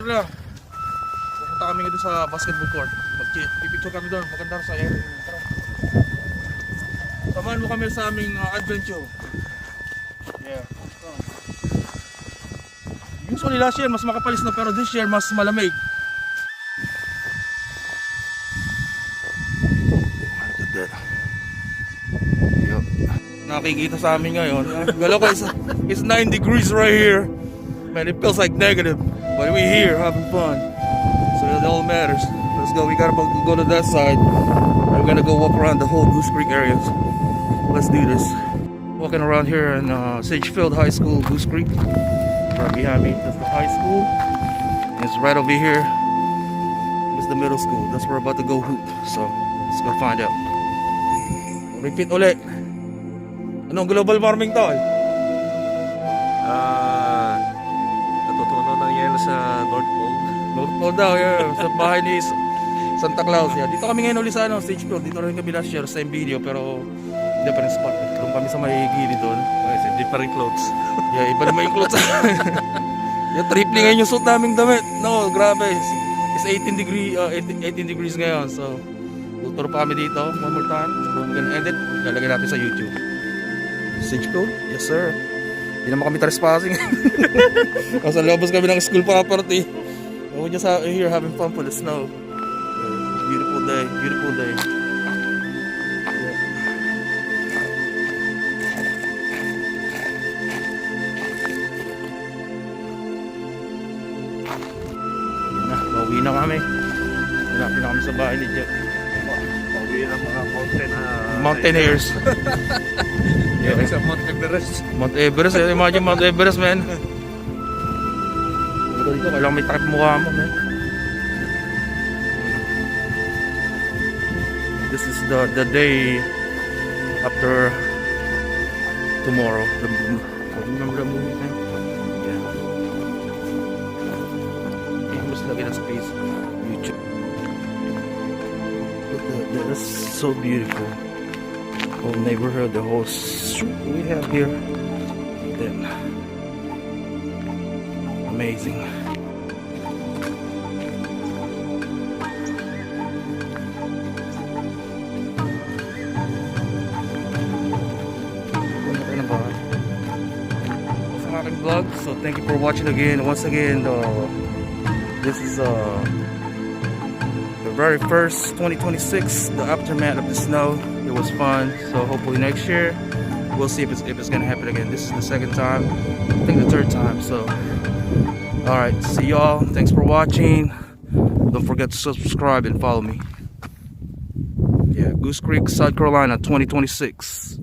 na. Pupunta kami doon sa basketball court. Mag-picture kami doon. Maganda sa area. Tara. Samahan mo kami sa aming adventure. Yeah. Usually last year mas makapalis na, pero this year mas malamig. Yep. Nakikita sa amin ngayon. Galaw ko it's 9 degrees right here. Man, it feels like negative, but we're here having fun. So it all matters. Let's go. We gotta go to that side. We're gonna go walk around the whole Goose Creek area. Let's do this. Walking around here in Sagefield High School, Goose Creek. Right behind me, that's the high school. And it's right over here. It's the middle school. That's where we're about to go hoop. So let's go find out. Repeat ulit. Anong global warming to? Natutunan ng yelo sa North Pole. North Pole daw, yeah. Sa bahay ni Santa Claus. Yeah. Dito kami ngayon uli sa Sagefield. Dito rin kami last year, same video, pero different spot. Doon kami sa may gilid doon. Kasi different clothes. Yeah, iba naman yung clothes. Yung triple ngayon yung suit naming damit. No, grabe. It's 18 degrees ngayon. So, tuturo pa kami dito. One more time. So, we're gonna end it. Lalagay natin sa YouTube. Sagefield? Yes, sir. Hindi naman kami trespassing. Kasi labas kami ng school property. We're just out here having fun for the snow. Beautiful day. Beautiful day. Pauwi na kami. Malapit na kami sa bahay ni Jeff. Pauwi ng mga Mountaineers. Yeah, sa Mount Everest. Mount Everest. Imagine Mount Everest, man. Dito, kailangan may takip mukha mo, man. This is the day after tomorrow. Remember the movie, man? Look at that space. YouTube. Look at that. That's so beautiful. Whole neighborhood, the whole street we have here. Then amazing. It's an aking vlog. So thank you for watching again. Once again, this is the very first 2026, the aftermath of the snow. It was fun, so hopefully next year we'll see if it's gonna happen again. This is the second time, I think the third time. So all right, see y'all. Thanks for watching. Don't forget to subscribe and follow me. Yeah, Goose Creek, South Carolina, 2026.